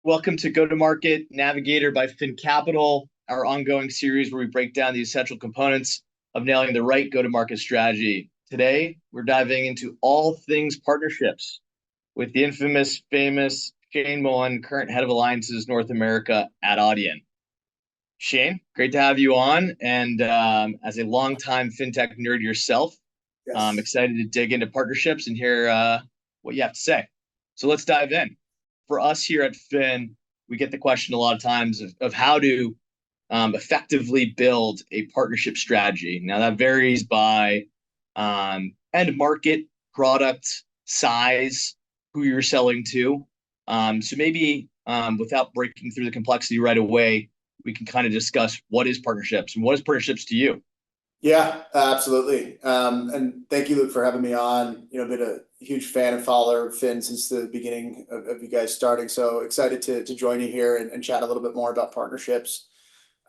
Welcome to Go-to-Market Navigator by Fin Capital, our ongoing series where we break down the essential components of nailing the right go-to-market strategy. Today, we're diving into all things partnerships with the infamous, famous Shayne Mullen, current head of alliances North America at Adyen. Shayne, great to have you on. And as a longtime fintech nerd yourself, I'm Yes. excited to dig into partnerships and hear what you have to say. So let's dive in. For us here at Fin, we get the question a lot of times of how to effectively build a partnership strategy. Now, that varies by end market, product, size, who you're selling to. So maybe without breaking through the complexity right away, we can kind of discuss what is partnerships and what is partnerships to you. Yeah, absolutely. And thank you, Luke, for having me on. Been a huge fan and follower of Fin since the beginning of you guys starting. So excited to join you here and chat a little bit more about partnerships.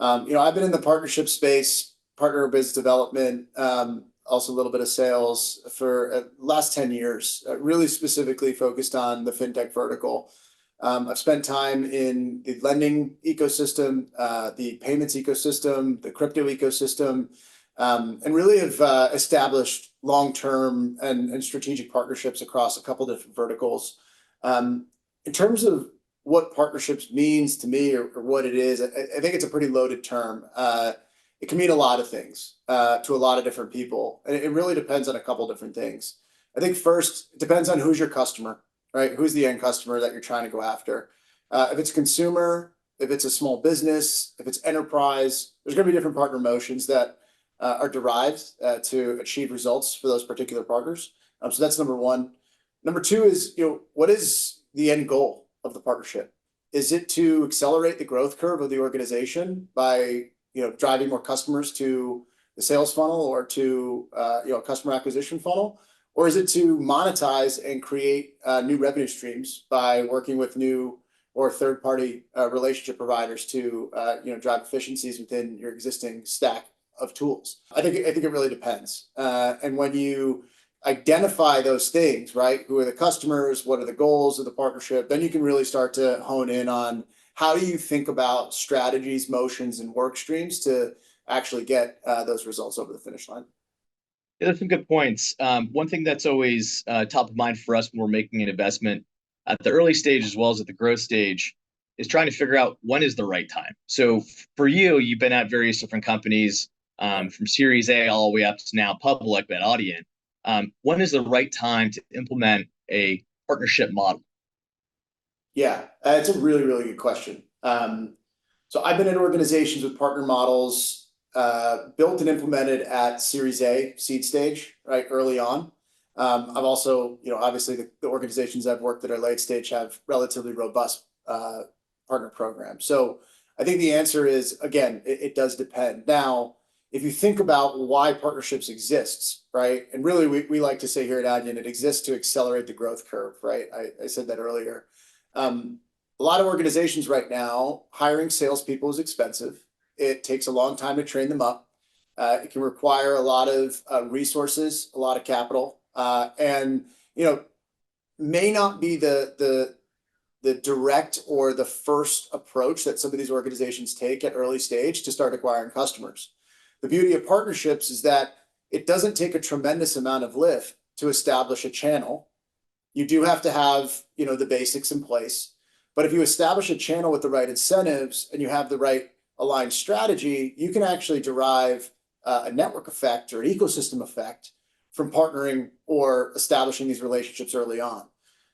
I've been in the partnership space, partner business development, also a little bit of sales for last 10 years, really specifically focused on the fintech vertical. I've spent time in the lending ecosystem, the payments ecosystem, the crypto ecosystem, and really have established long-term and strategic partnerships across a couple different verticals. In terms of what partnerships means to me or what it is, I think it's a pretty loaded term. It can mean a lot of things to a lot of different people, and it really depends on a couple different things. I think first, it depends on who's your customer, right? Who's the end customer that you're trying to go after? If it's consumer, if it's a small business, if it's enterprise, there's going to be different partner motions that are derived to achieve results for those particular partners. So that's number one. Number two is, what is the end goal of the partnership? Is it to accelerate the growth curve of the organization by, driving more customers to the sales funnel or to, a customer acquisition funnel? Or is it to monetize and create new revenue streams by working with new or third-party relationship providers to, drive efficiencies within your existing stack of tools? I think it really depends. And when you identify those things, right? Who are the customers? What are the goals of the partnership? Then you can really start to hone in on how do you think about strategies, motions, and work streams to actually get those results over the finish line. Yeah, that's some good points. One thing that's always top of mind for us when we're making an investment at the early stage as well as at the growth stage is trying to figure out when is the right time. So for you, you've been at various different companies from Series A all the way up to now public at Adyen. When is the right time to implement a partnership model? Yeah, it's a really, really good question. So I've been in organizations with partner models built and implemented at Series A seed stage, right, early on. I've also, obviously the organizations I've worked at are late stage have relatively robust partner programs. So I think the answer is, again, it does depend. Now, if you think about why partnerships exists, right? And really, we like to say here at Adyen, it exists to accelerate the growth curve, right? I said that earlier. A lot of organizations right now, hiring salespeople is expensive. It takes a long time to train them up. It can require a lot of resources, a lot of capital, and may not be the direct or the first approach that some of these organizations take at early stage to start acquiring customers. The beauty of partnerships is that it doesn't take a tremendous amount of lift to establish a channel. You do have to have, the basics in place. But if you establish a channel with the right incentives and you have the right aligned strategy, you can actually derive a network effect or an ecosystem effect from partnering or establishing these relationships early on.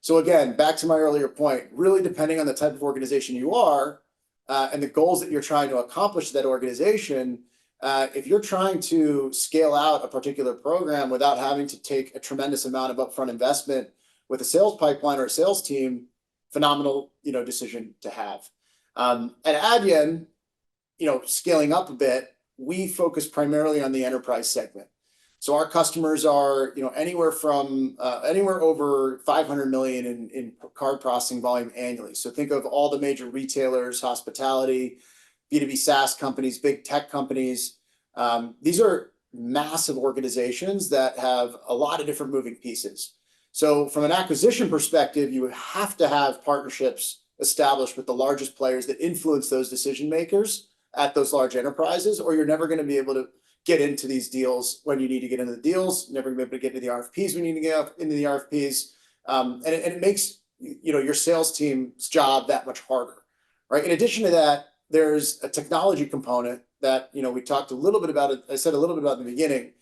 So again, back to my earlier point, really depending on the type of organization you are and the goals that you're trying to accomplish to that organization, if you're trying to scale out a particular program without having to take a tremendous amount of upfront investment with a sales pipeline or a sales team, phenomenal, decision to have. At Adyen, scaling up a bit, we focus primarily on the enterprise segment. So our customers are, anywhere over 500 million in card processing volume annually. So think of all the major retailers, hospitality, B2B SaaS companies, big tech companies. These are massive organizations that have a lot of different moving pieces. So from an acquisition perspective, you would have to have partnerships established with the largest players that influence those decision makers at those large enterprises, or you're never going to be able to get into these deals when you need to get into the deals, never going to be able to get into the RFPs when you need to get into the RFPs. And it makes, your sales team's job that much harder, right? In addition to that, there's a technology component that, we talked a little bit about it. I said a little bit about in the beginning,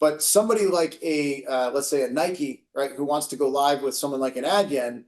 but somebody like let's say a Nike, right, who wants to go live with someone like an Adyen,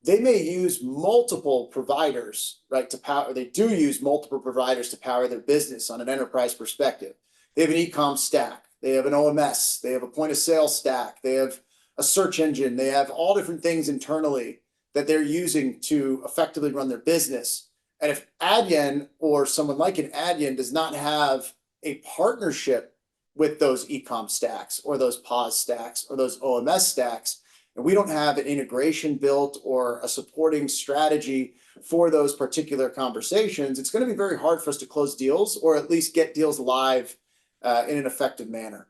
they may use multiple providers, right, to power. They do use multiple providers to power their business on an enterprise perspective. They have an e-com stack. They have an OMS. They have a point of sale stack. They have a search engine. They have all different things internally that they're using to effectively run their business. And if Adyen or someone like an Adyen does not have a partnership with those e-com stacks or those POS stacks or those OMS stacks, and we don't have an integration built or a supporting strategy for those particular conversations, it's going to be very hard for us to close deals or at least get deals live in an effective manner.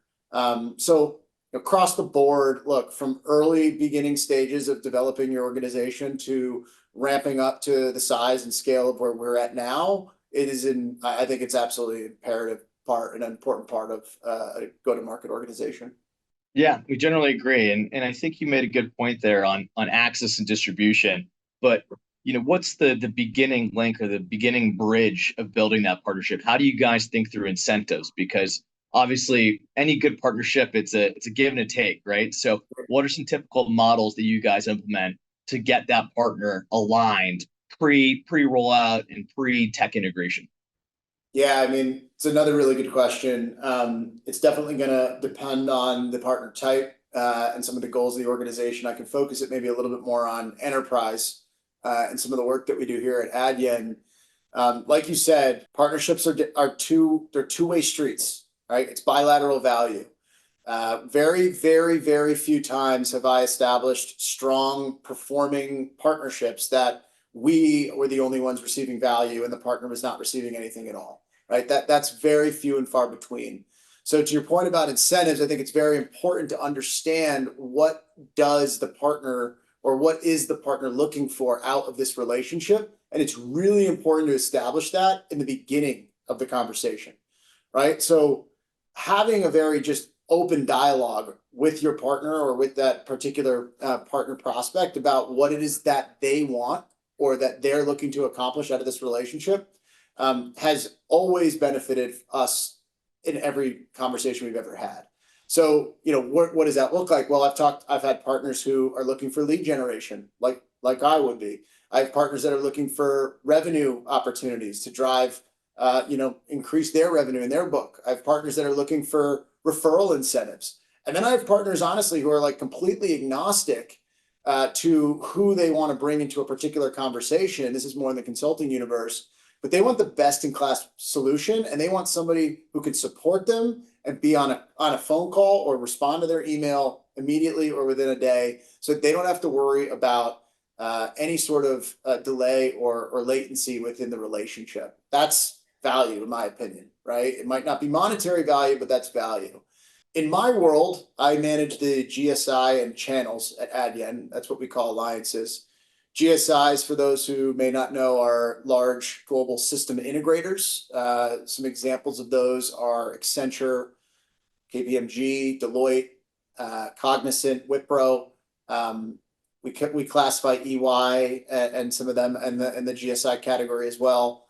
So across the board, look, from early beginning stages of developing your organization to ramping up to the size and scale of where we're at now, I think it's absolutely an important part of a go-to-market organization. Yeah, we generally agree. And I think you made a good point there on access and distribution. But what's the beginning link or the beginning bridge of building that partnership? How do you guys think through incentives? Because obviously any good partnership, it's a give and a take, right? So what are some typical models that you guys implement to get that partner aligned pre rollout and pre tech integration? Yeah, I mean, it's another really good question. It's definitely going to depend on the partner type and some of the goals of the organization. I can focus it maybe a little bit more on enterprise and some of the work that we do here at Adyen. Like you said, partnerships are two-way streets, right? It's bilateral value. Very, very, very few times have I established strong performing partnerships that we were the only ones receiving value and the partner was not receiving anything at all, right? That's very few and far between. So to your point about incentives, I think it's very important to understand what does the partner or what is the partner looking for out of this relationship. And it's really important to establish that in the beginning of the conversation, right? So having a very just open dialogue with your partner or with that particular partner prospect about what it is that they want or that they're looking to accomplish out of this relationship has always benefited us in every conversation we've ever had. So, what does that look like? Well, I've had partners who are looking for lead generation, like I would be. I have partners that are looking for revenue opportunities to drive, increase their revenue in their book. I have partners that are looking for referral incentives. And then I have partners, honestly, who are like completely agnostic to who they want to bring into a particular conversation. This is more in the consulting universe, but they want the best in class solution and they want somebody who can support them and be on a phone call or respond to their email immediately or within a day, so that they don't have to worry about any sort of delay or latency within the relationship. That's value, in my opinion, right? It might not be monetary value, but that's value. In my world, I manage the GSI and channels at Adyen. That's what we call alliances. GSIs, for those who may not know, are large global system integrators. Some examples of those are Accenture, KPMG, Deloitte, Cognizant, Wipro. We classify EY and some of them in the GSI category as well.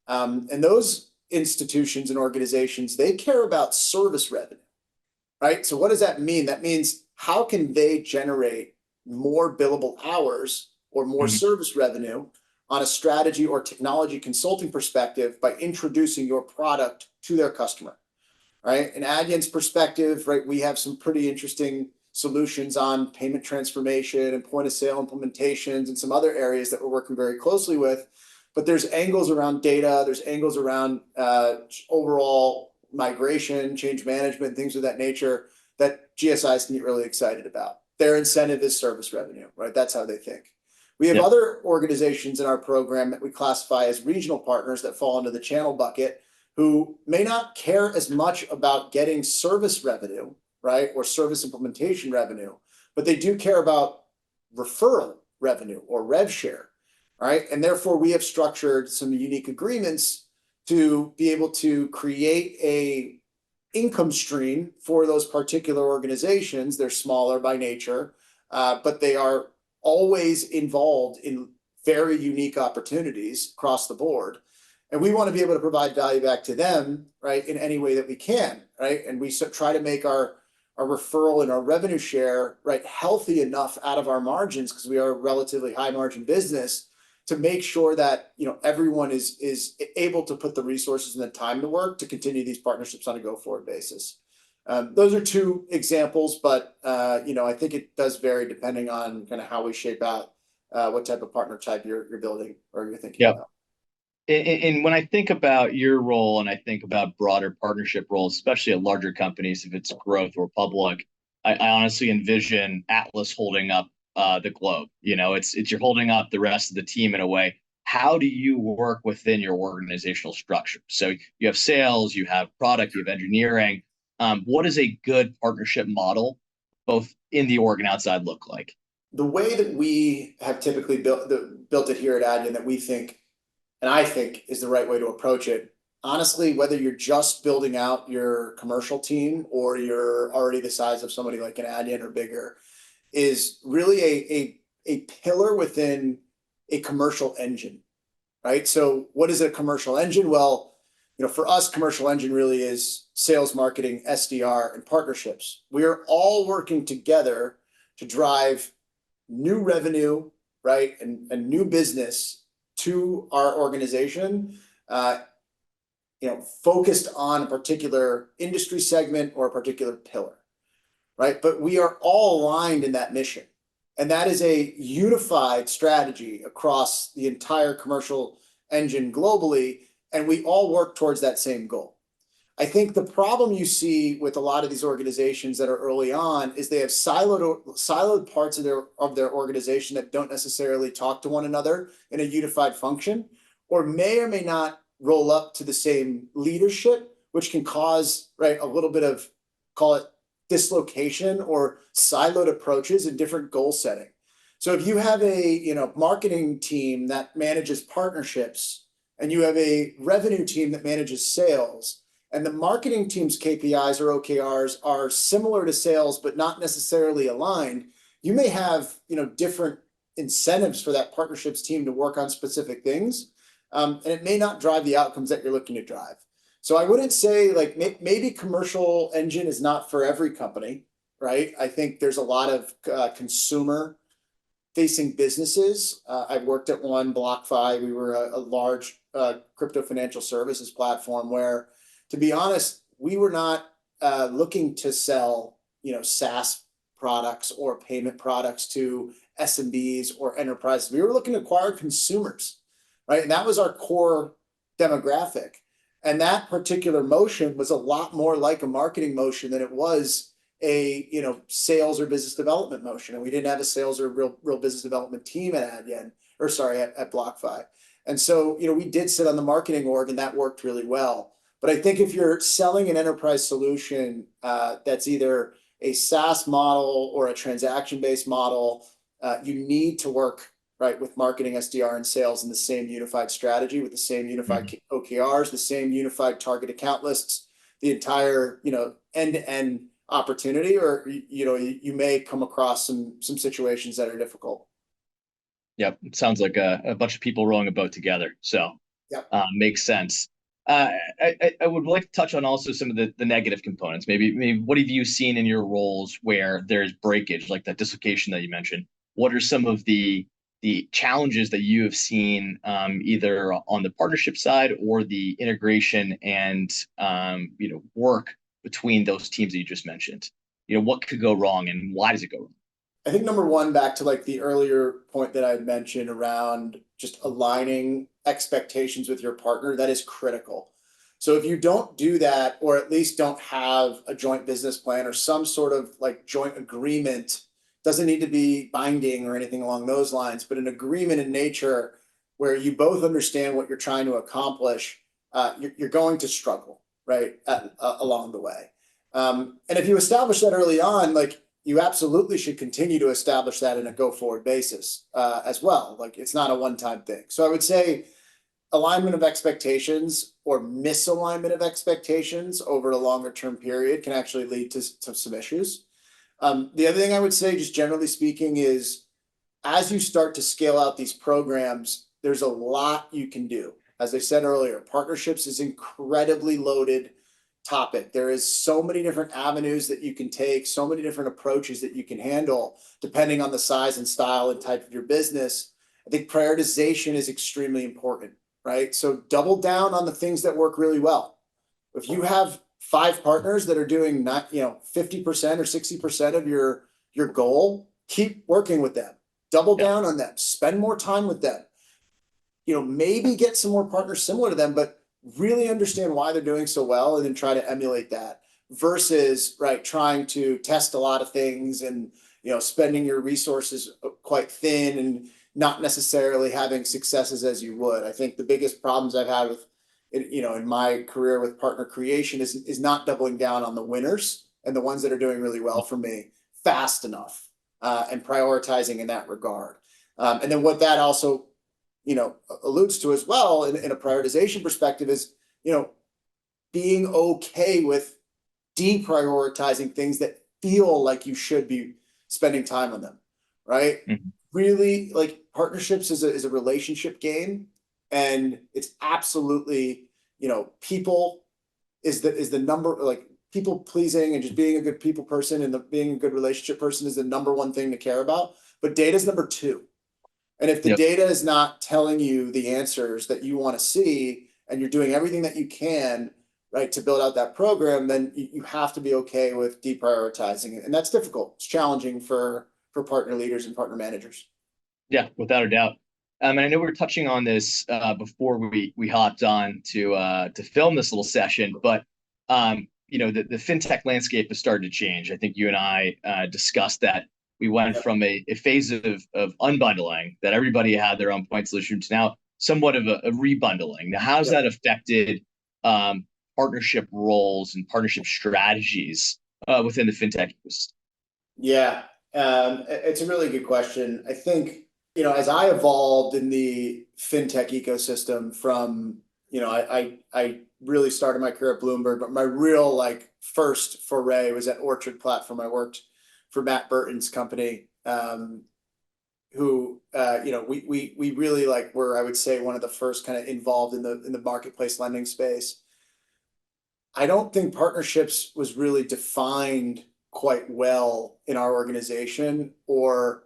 And those institutions and organizations, they care about service revenue, right? So what does that mean? That means how can they generate more billable hours or more service revenue on a strategy or technology consulting perspective by introducing your product to their customer, right? In Adyen's perspective, right, we have some pretty interesting solutions on payment transformation and point of sale implementations and some other areas that we're working very closely with. But there's angles around data, there's angles around overall migration, change management, things of that nature that GSIs can get really excited about. Their incentive is service revenue, right? That's how they think. We have other organizations in our program that we classify as regional partners that fall into the channel bucket, who may not care as much about getting service revenue, right, or service implementation revenue, but they do care about referral revenue or rev share. All right. And therefore we have structured some unique agreements to be able to create a income stream for those particular organizations. They're smaller by nature, but they are always involved in very unique opportunities across the board. And we want to be able to provide value back to them, right, in any way that we can, right? And we try to make our referral and our revenue share, right, healthy enough out of our margins, because we are a relatively high margin business, to make sure that, you know, everyone is able to put the resources and the time to work to continue these partnerships on a go-forward basis. Those are two examples, but you know, I think it does vary depending on kind of how we shape out what type of partner type you're building or you're thinking Yep. about. And when I think about your role and I think about broader partnership roles, especially at larger companies, if it's growth or public, I honestly envision Atlas holding up the globe. You know, it's you're holding up the rest of the team in a way. How do you work within your organizational structure? So you have sales, you have product, you have engineering. What does a good partnership model, both in the org and outside, look like? The way that we have typically built it here at Adyen, that we think, and I think, is the right way to approach it. Honestly, whether you're just building out your commercial team or you're already the size of somebody like an Adyen or bigger, is really a pillar within a commercial engine, right? So what is a commercial engine? Well, you know, for us, commercial engine really is sales, marketing, SDR, and partnerships. We are all working together to drive new revenue, right, and new business to our organization, you know, focused on a particular industry segment or a particular pillar, right? But we are all aligned in that mission. And that is a unified strategy across the entire commercial engine globally. And we all work towards that same goal. I think the problem you see with a lot of these organizations that are early on is they have siloed parts of their organization that don't necessarily talk to one another in a unified function, or may not roll up to the same leadership, which can cause, right, a little bit of, call it, dislocation or siloed approaches in different goal setting. So if you have a, you know, marketing team that manages partnerships and you have a revenue team that manages sales, and the marketing team's KPIs or OKRs are similar to sales but not necessarily aligned, you may have, you know, different incentives for that partnerships team to work on specific things, and it may not drive the outcomes that you're looking to drive. So I wouldn't say, like, maybe commercial engine is not for every company, right? I think there's a lot of consumer facing businesses. I've worked at one, BlockFi. We were a large crypto financial services platform where, to be honest, we were not looking to sell, you know, SaaS products or payment products to SMBs or enterprises. We were looking to acquire consumers, right? And that was our core demographic. And that particular motion was a lot more like a marketing motion than it was a, you know, sales or business development motion. And we didn't have a sales or real business development team at Adyen, or sorry, at BlockFi. And so, you know, we did sit on the marketing org, and that worked really well. But I think if you're selling an enterprise solution that's either a SaaS model or a transaction-based model, you need to work, right, with marketing, SDR, and sales in the same unified strategy, with the same unified OKRs, the same unified target account lists, the entire, you know, end-to-end opportunity, or, you know, you may come across some situations that are difficult. Yep, it sounds like a bunch of people rowing a boat together. So Yep. Makes sense. I would like to touch on also some of the negative components. Maybe what have you seen in your roles where there's breakage, like that dislocation that you mentioned? What are some of the challenges that you have seen, either on the partnership side or the integration and you know, work between those teams that you just mentioned? You know, what could go wrong and why does it go wrong? I think number one, back to like the earlier point that I mentioned around just aligning expectations with your partner, that is critical. So if you don't do that, or at least don't have a joint business plan or some sort of like joint agreement, doesn't need to be binding or anything along those lines, but an agreement in nature where you both understand what you're trying to accomplish, you're going to struggle, right, along the way. And if you establish that early on, like, you absolutely should continue to establish that in a go forward basis as well. Like it's not a one-time thing. So I would say alignment of expectations or misalignment of expectations over a longer term period can actually lead to some issues. The other thing I would say, just generally speaking, is as you start to scale out these programs, there's a lot you can do. As I said earlier, partnerships is incredibly loaded topic. There is so many different avenues that you can take, so many different approaches that you can handle, depending on the size and style and type of your business. I think prioritization is extremely important, right? So double down on the things that work really well. If you have 5 partners that are doing not, 50% or 60% of your goal, keep working with them. Double down on them. Spend more time with them. Maybe get some more partners similar to them, but really understand why they're doing so well and then try to emulate that versus trying to test a lot of things and spending your resources quite thin and not necessarily having successes as you would. I think the biggest problems I've had with in my career with partner creation is not doubling down on the winners and the ones that are doing really well for me fast enough and prioritizing in that regard. And then what that also alludes to as well in a prioritization perspective is, being okay with deprioritizing things that feel like you should be spending time on them, right? Mm-hmm. Really, like partnerships is a relationship game, and it's absolutely, people is the number, like people pleasing and just being a good people person and being a good relationship person is the number one thing to care about. But data is number 2. And if the data is not telling you the answers that you want to see, and you're doing everything that you can, to build out that program, then you have to be okay with deprioritizing it. And that's difficult. It's challenging for partner leaders and partner managers. Yeah, without a doubt. And I know we were touching on this before we hopped on to film this little session, but the fintech landscape has started to change. I think you and I discussed that we went from a phase of unbundling that everybody had their own point solution to now somewhat of a rebundling. Now, how's that affected partnership roles and partnership strategies within the fintech ecosystem? Yeah, it's a really good question. I think, as I evolved in the fintech ecosystem from, I really started my career at Bloomberg, but my real first foray was at Orchard Platform. I worked for Matt Burton's company, who we really were, I would say, one of the first kind of involved in the marketplace lending space. I don't think partnerships was really defined quite well in our organization, or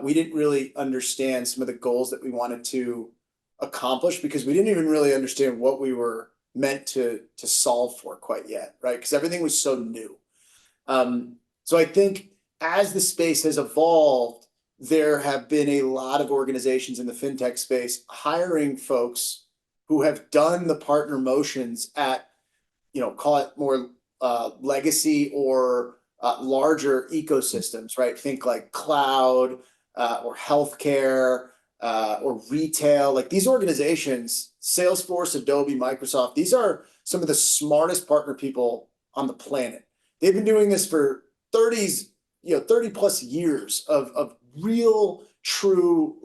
we didn't really understand some of the goals that we wanted to accomplish because we didn't even really understand what we were meant to solve for quite yet, right? Because everything was so new. So I think as the space has evolved, there have been a lot of organizations in the fintech space hiring folks who have done the partner motions at, call it more legacy or larger ecosystems, right? Think like cloud or healthcare or retail. Like these organizations, Salesforce, Adobe, Microsoft, these are some of the smartest partner people on the planet. They've been doing this for 30 plus years of real, true,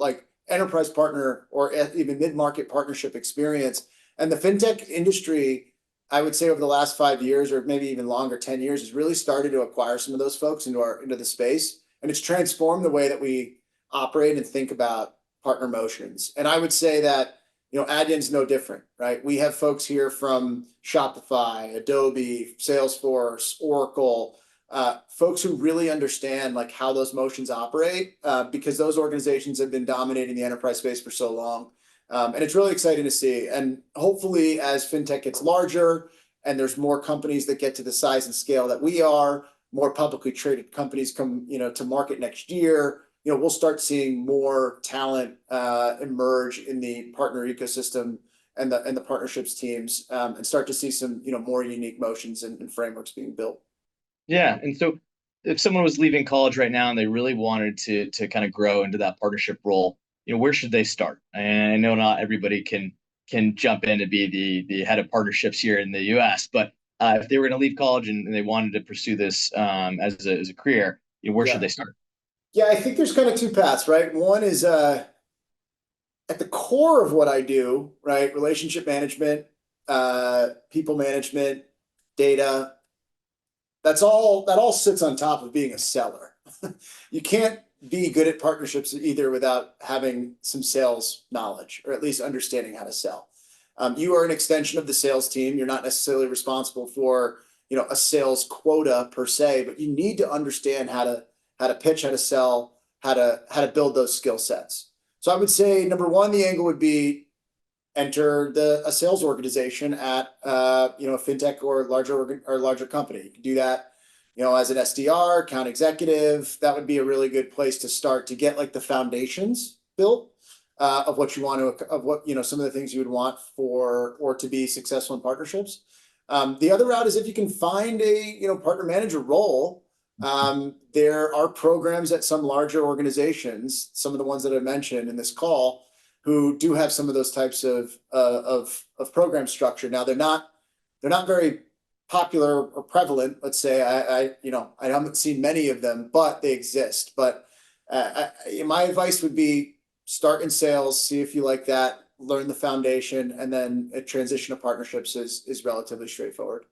enterprise partner or even mid-market partnership experience. And the fintech industry, I would say over the last 5 years, or maybe even longer, 10 years, has really started to acquire some of those folks into the space. And it's transformed the way that we operate and think about partner motions. And I would say that, Adyen's no different, right? We have folks here from Shopify, Adobe, Salesforce, Oracle, folks who really understand how those motions operate, because those organizations have been dominating the enterprise space for so long. And it's really exciting to see. And hopefully as fintech gets larger and there's more companies that get to the size and scale that we are, more publicly traded companies come, to market next year, we'll start seeing more talent emerge in the partner ecosystem and the partnerships teams, and start to see some, more unique motions and frameworks being built. Yeah. And so if someone was leaving college right now and they really wanted to kind of grow into that partnership role, where should they start? And I know not everybody can jump in to be the head of partnerships here in the US, but if they were going to leave college and they wanted to pursue this as a career, where should Yeah. they start? Yeah, I think there's kind of two paths, right? One is at the core of what I do, right? Relationship management, people management, data. That all sits on top of being a seller. You can't be good at partnerships either without having some sales knowledge, or at least understanding how to sell. You are an extension of the sales team. You're not necessarily responsible for, a sales quota per se, but you need to understand how to pitch, how to sell, how to build those skill sets. So I would say number one, the angle would be enter a sales organization at a fintech or larger company. You can do that, as an SDR, account executive. That would be a really good place to start to get like the foundations built of what you want to of what some of the things you would want for or to be successful in partnerships. The other route is if you can find a partner manager role. There are programs at some larger organizations, some of the ones that I mentioned in this call, who do have some of those types of program structure. Now they're not very popular or prevalent. Let's say I haven't seen many of them, but they exist. But my advice would be start in sales, see if you like that, learn the foundation, and then a transition to partnerships is relatively straightforward.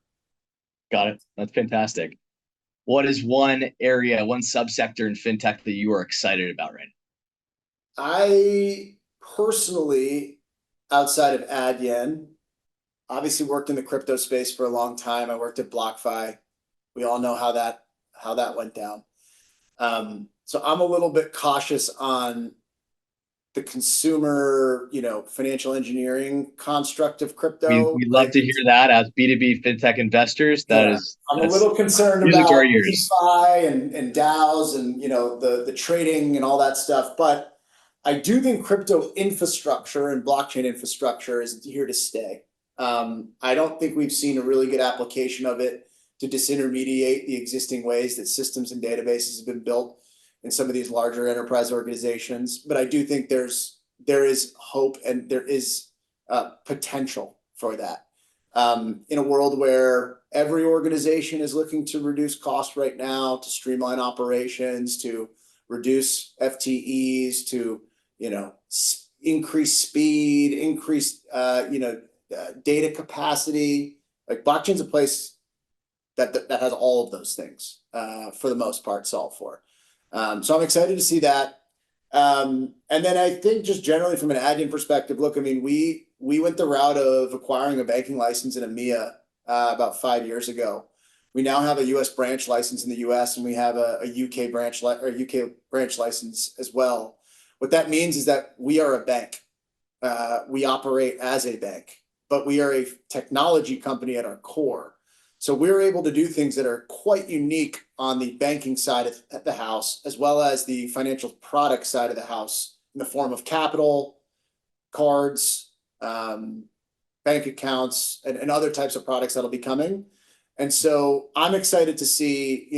Got it. That's fantastic. What is one area, one subsector in fintech that you are excited about right I personally, outside of Adyen, obviously worked in the crypto space for a long time. I worked at BlockFi. We all know how that went down. So I'm a little bit cautious on the consumer, financial engineering construct of crypto. We love Like, to hear that as B2B fintech investors. yeah, I'm a That's little concerned music to our about ears. DeFi and DAOs and the trading and all that stuff. But I do think crypto infrastructure and blockchain infrastructure is here to stay. I don't think we've seen a really good application of it to disintermediate the existing ways that systems and databases have been built in some of these larger enterprise organizations. But I do think there is hope and there is potential for that. In a world where every organization is looking to reduce cost right now, to streamline operations, to reduce FTEs, to increase speed, increase data capacity. Like blockchain's a place that has all of those things for the most part solved for. So I'm excited to see that. And then I think just generally from an Adyen perspective, look, I mean, we went the route of acquiring a banking license in EMEA about 5 years ago. We now have a U.S. branch license in the U.S. and we have a UK branch license as well. What that means is that we are a bank. We operate as a bank, but we are a technology company at our core. So we're able to do things that are quite unique on the banking side of the house, as well as the financial product side of the house in the form of capital, cards, bank accounts, and other types of products that'll be coming. And so I'm excited to see,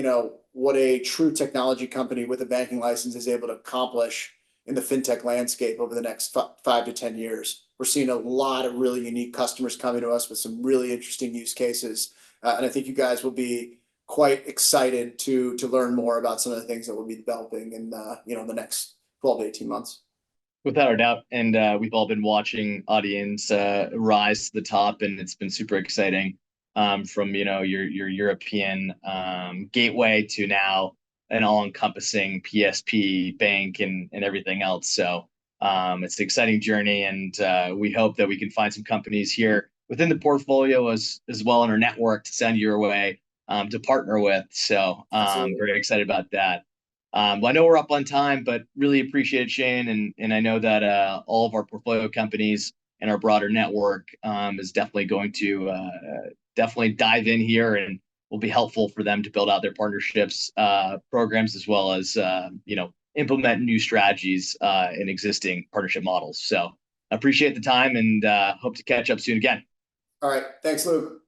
what a true technology company with a banking license is able to accomplish in the fintech landscape over the next 5 to 10 years. We're seeing a lot of really unique customers coming to us with some really interesting use cases. And I think you guys will be quite excited to learn more about some of the things that we'll be developing in the next 12 to 18 months. Without a doubt. And we've all been watching Adyen's rise to the top, and it's been super exciting from, your European gateway to now an all-encompassing PSP bank and everything else. So it's an exciting journey, and we hope that we can find some companies here within the portfolio as well in our network to send your way to partner with. So very excited about that. Well, I know we're up on time, but really appreciate it, Shayne. And I know that all of our portfolio companies and our broader network is definitely going to definitely dive in here and will be helpful for them to build out their partnerships programs as well as, implement new strategies in existing partnership models. So appreciate the time and hope to catch up soon again. All right. Thanks, Luke.